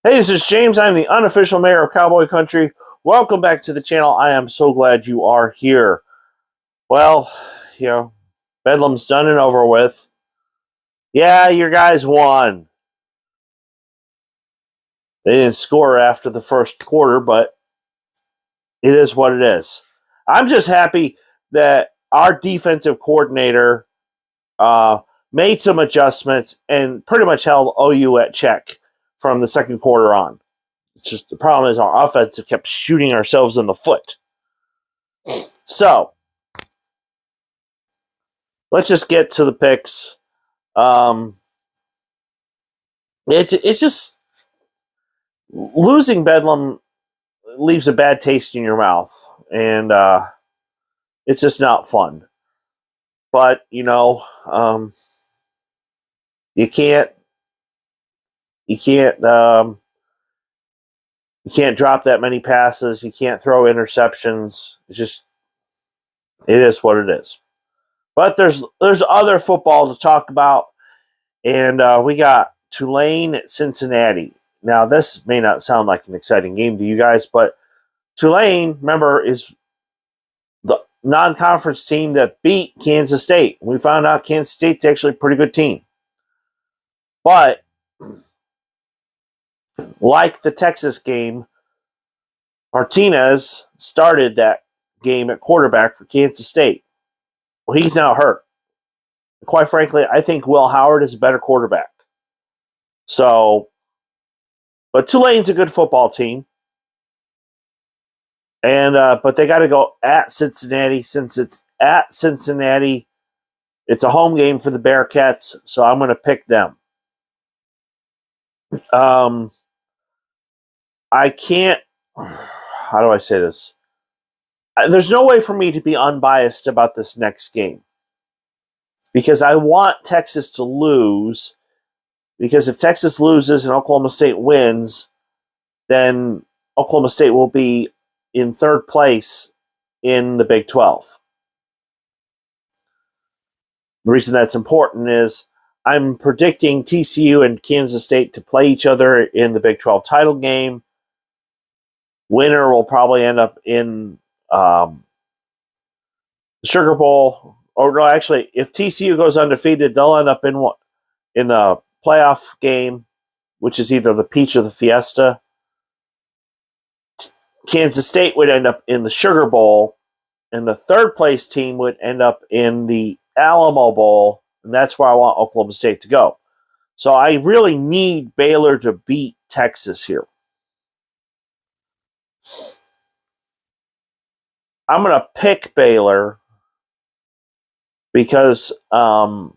Hey, this is James. I'm the unofficial mayor of Cowboy Country. Welcome back to the channel. I am so glad you are here. Well, Bedlam's done and over with. Yeah, your guys won. They didn't score after the first quarter, but it is what it is. I'm just happy that our defensive coordinator made some adjustments and pretty much held OU at check from the second quarter on. It's just the problem is our offense have kept shooting ourselves in the foot. So, let's just get to the picks. It's just losing Bedlam leaves a bad taste in your mouth, and it's just not fun. But you can't drop that many passes. You can't throw interceptions. It is what it is. But there's other football to talk about, and we got Tulane at Cincinnati. Now, this may not sound like an exciting game to you guys, but Tulane, remember, is the non-conference team that beat Kansas State. We found out Kansas State's actually a pretty good team. But like the Texas game, Martinez started that game at quarterback for Kansas State. Well, he's now hurt. Quite frankly, I think Will Howard is a better quarterback. So, but Tulane's a good football team. And but they got to go at Cincinnati. Since it's at Cincinnati, it's a home game for the Bearcats, so I'm going to pick them. I can't. How do I say this? There's no way for me to be unbiased about this next game because I want Texas to lose. Because if Texas loses and Oklahoma State wins, then Oklahoma State will be in third place in the Big 12. The reason that's important is I'm predicting TCU and Kansas State to play each other in the Big 12 title game. Winner will probably end up in Sugar Bowl. Or no, actually, if TCU goes undefeated, they'll end up in a playoff game, which is either the Peach or the Fiesta. Kansas State would end up in the Sugar Bowl, and the third place team would end up in the Alamo Bowl, and that's where I want Oklahoma State to go. So I really need Baylor to beat Texas here. I'm going to pick Baylor because, well,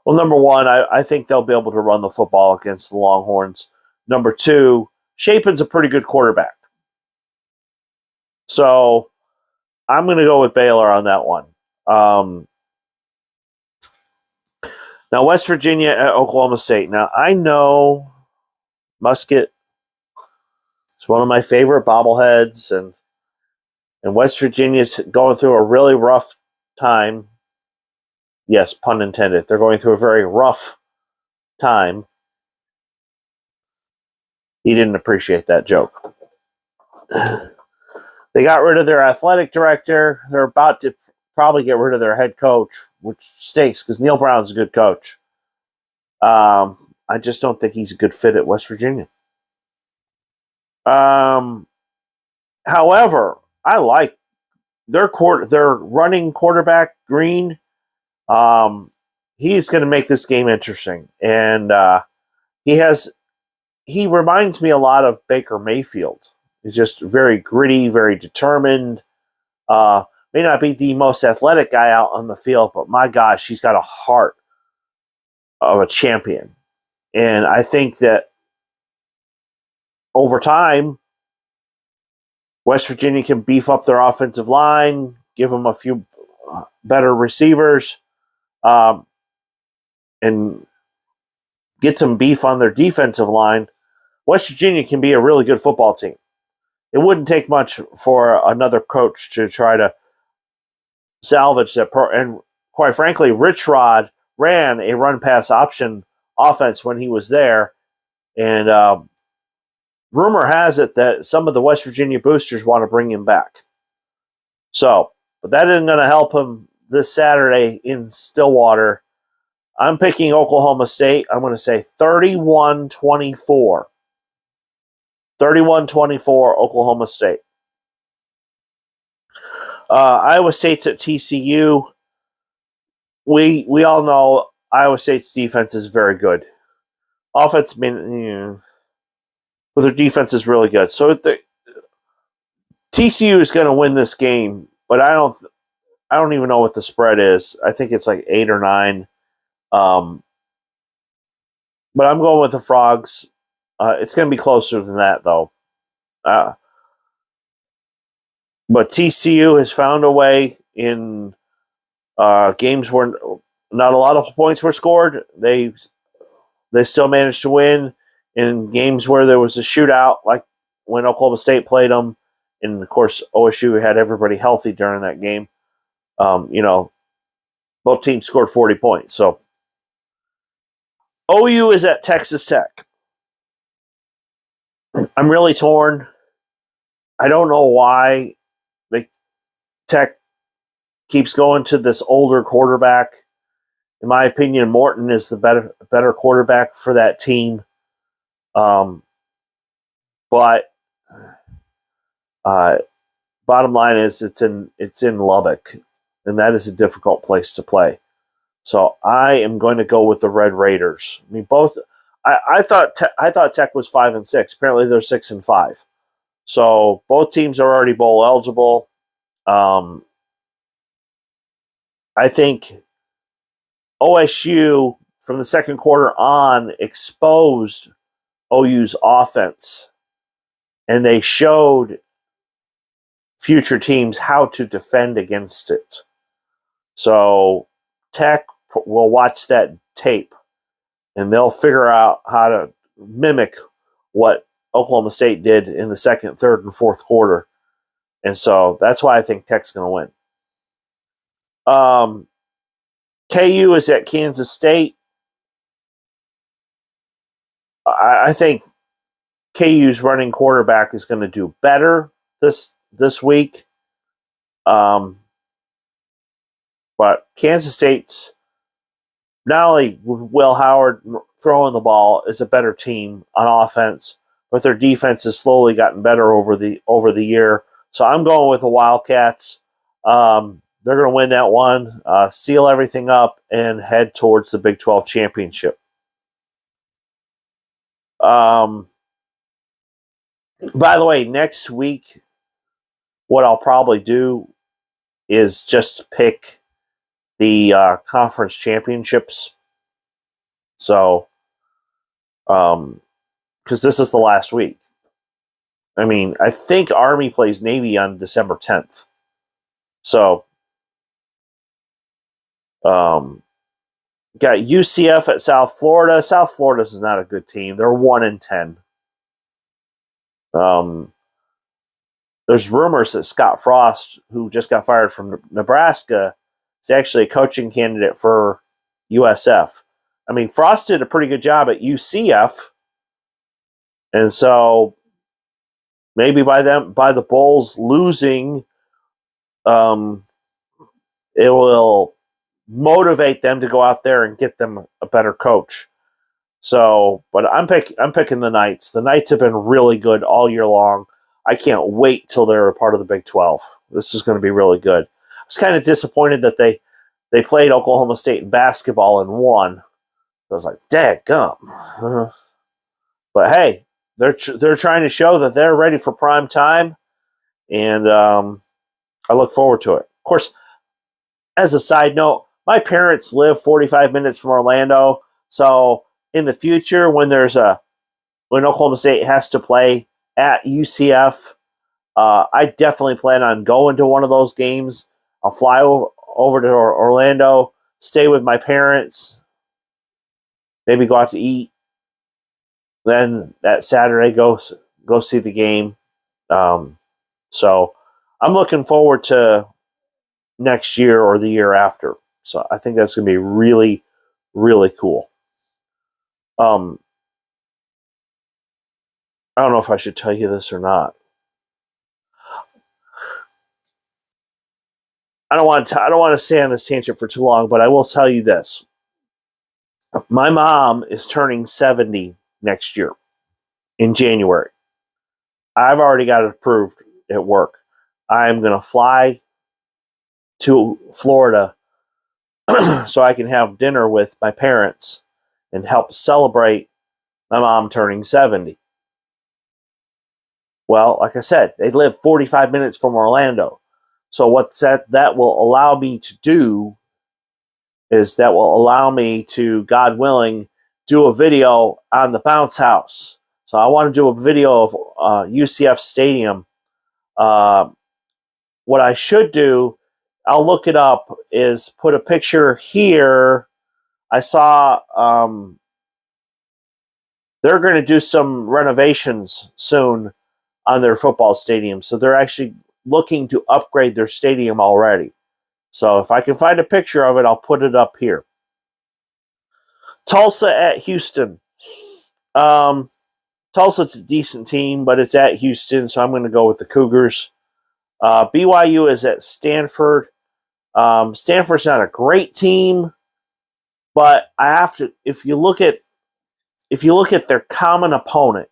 number one, I think they'll be able to run the football against the Longhorns. Number two, Shapen's a pretty good quarterback. So I'm going to go with Baylor on that one. Now, West Virginia at Oklahoma State. Now, I know Musket is one of my favorite bobbleheads, and West Virginia's going through a really rough time. Yes, pun intended. They're going through a very rough time. He didn't appreciate that joke. They got rid of their athletic director. They're about to probably get rid of their head coach, which stinks because Neil Brown's a good coach. I just don't think he's a good fit at West Virginia. However, I like their running quarterback, Green. He's going to make this game interesting. And he reminds me a lot of Baker Mayfield. He's just very gritty, very determined. May not be the most athletic guy out on the field, but my gosh, he's got a heart of a champion. And I think that over time, West Virginia can beef up their offensive line, give them a few better receivers, and get some beef on their defensive line. West Virginia can be a really good football team. It wouldn't take much for another coach to try to salvage that. And quite frankly, Rich Rod ran a run-pass option offense when he was there. And rumor has it that some of the West Virginia boosters want to bring him back. So, but that isn't going to help him this Saturday in Stillwater. I'm picking Oklahoma State. I'm going to say 31-24. 31-24, Oklahoma State. Iowa State's at TCU. We all know Iowa State's defense is very good. Offense, but their defense is really good. So TCU is going to win this game, but I don't even know what the spread is. I think it's like 8 or 9. But I'm going with the Frogs. It's going to be closer than that, though. But TCU has found a way in games where not a lot of points were scored. They still managed to win. In games where there was a shootout, like when Oklahoma State played them, and of course OSU had everybody healthy during that game. Both teams scored 40 points. So OU is at Texas Tech. I'm really torn. I don't know why Tech keeps going to this older quarterback. In my opinion, Morton is the better quarterback for that team. But bottom line is it's in Lubbock, and that is a difficult place to play. So I am going to go with the Red Raiders. I mean, both. I thought Tech was 5-6. Apparently, they're 6-5. So both teams are already bowl eligible. I think OSU from the second quarter on exposed OU's offense, and they showed future teams how to defend against it. So Tech will watch that tape, and they'll figure out how to mimic what Oklahoma State did in the second, third, and fourth quarter. And so that's why I think Tech's going to win. KU is at Kansas State. I think KU's running quarterback is going to do better this week. But Kansas State's not only Will Howard throwing the ball is a better team on offense, but their defense has slowly gotten better over the year. So I'm going with the Wildcats. They're going to win that one, seal everything up, and head towards the Big 12 championship. By the way, next week, what I'll probably do is just pick the conference championships. So, because this is the last week. I mean, I think Army plays Navy on December 10th. So, got UCF at South Florida. South Florida is not a good team. They're 1-10. There's rumors that Scott Frost, who just got fired from Nebraska, is actually a coaching candidate for USF. I mean, Frost did a pretty good job at UCF, and so maybe by the Bulls losing, it will motivate them to go out there and get them a better coach. So, but I'm picking the Knights. The Knights have been really good all year long. I can't wait till they're a part of the Big 12. This is going to be really good. I was kind of disappointed that they played Oklahoma State in basketball and won. I was like, daggum. But hey, they're trying to show that they're ready for prime time, and I look forward to it. Of course, as a side note, my parents live 45 minutes from Orlando, so in the future, when Oklahoma State has to play at UCF, I definitely plan on going to one of those games. I'll fly over to Orlando, stay with my parents, maybe go out to eat. Then that Saturday, go see the game. So I'm looking forward to next year or the year after. So I think that's going to be really, really cool. I don't know if I should tell you this or not. I don't want to stay on this tangent for too long, but I will tell you this. My mom is turning 70 next year in January. I've already got it approved at work. I'm going to fly to Florida so I can have dinner with my parents and help celebrate my mom turning 70. Well, like I said, they live 45 minutes from Orlando. So what that will allow me to do is that will allow me to, God willing, do a video on the bounce house. So I want to do a video of UCF Stadium. What I should do, I'll look it up, is put a picture here. I saw they're going to do some renovations soon on their football stadium. So they're actually looking to upgrade their stadium already. So if I can find a picture of it, I'll put it up here. Tulsa at Houston. Tulsa's a decent team, but it's at Houston, so I'm going to go with the Cougars. BYU is at Stanford. Stanford's not a great team, but I have to. If you look at their common opponent,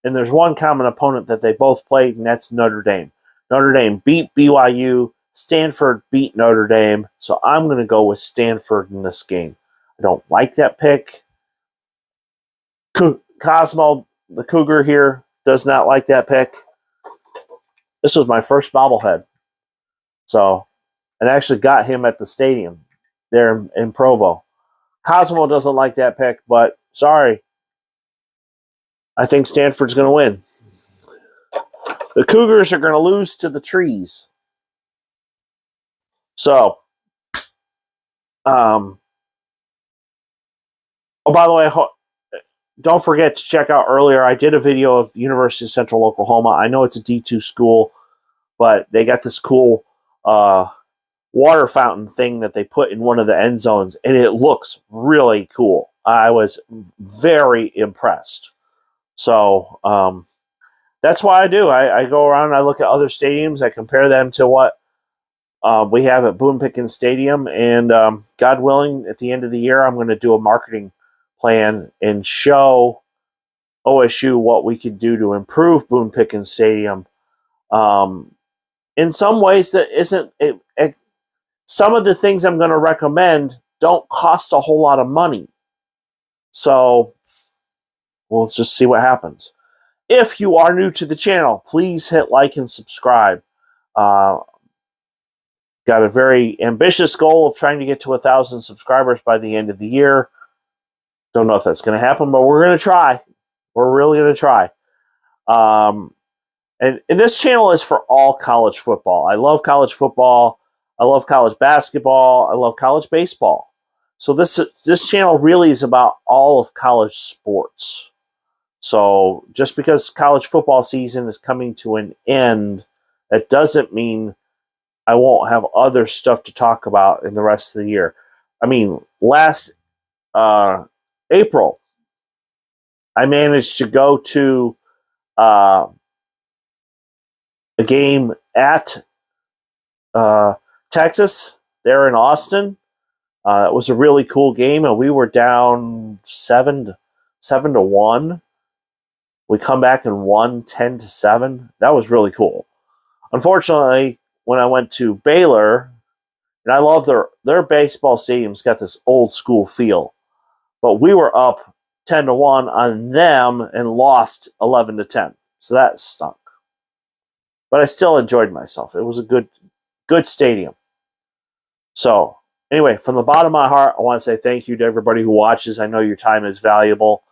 and there's one common opponent that they both played, and that's Notre Dame. Notre Dame beat BYU. Stanford beat Notre Dame, so I'm going to go with Stanford in this game. I don't like that pick. Cosmo, the Cougar here, does not like that pick. This was my first bobblehead. So, and I actually got him at the stadium there in Provo. Cosmo doesn't like that pick, but sorry. I think Stanford's going to win. The Cougars are going to lose to the Trees. So, oh, by the way, don't forget to check out earlier. I did a video of University of Central Oklahoma. I know it's a D2 school, but they got this cool water fountain thing that they put in one of the end zones, and it looks really cool. I was very impressed. So that's why I do. I go around and I look at other stadiums. I compare them to what we have at Boone Pickens Stadium, and God willing, at the end of the year, I'm going to do a marketing plan and show OSU what we could do to improve Boone Pickens Stadium. In some ways, that isn't. Some of the things I'm going to recommend don't cost a whole lot of money, so we'll just see what happens. If you are new to the channel, please hit like and subscribe. Got a very ambitious goal of trying to get to 1,000 subscribers by the end of the year. Don't know if that's going to happen, but we're going to try. We're really going to try. And this channel is for all college football. I love college football. I love college basketball. I love college baseball. So this channel really is about all of college sports. So just because college football season is coming to an end, that doesn't mean I won't have other stuff to talk about in the rest of the year. I mean, last April, I managed to go to a game at Texas, there in Austin. It was a really cool game, and we were down 7-1. We come back and won 10-7. That was really cool. Unfortunately, when I went to Baylor, and I love their baseball stadium's got this old school feel, but we were up 10-1 on them and lost 11-10. So that stunk. But I still enjoyed myself. It was a good stadium. So anyway, from the bottom of my heart, I want to say thank you to everybody who watches. I know your time is valuable.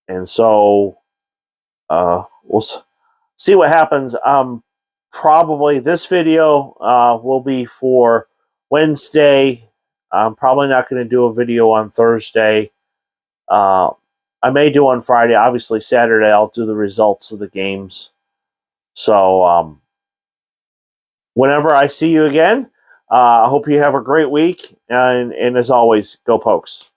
And so we'll see what happens. Probably this video will be for Wednesday. I'm probably not going to do a video on Thursday. I may do on Friday. Obviously, Saturday I'll do the results of the games. So whenever I see you again, I hope you have a great week. And as always, go Pokes.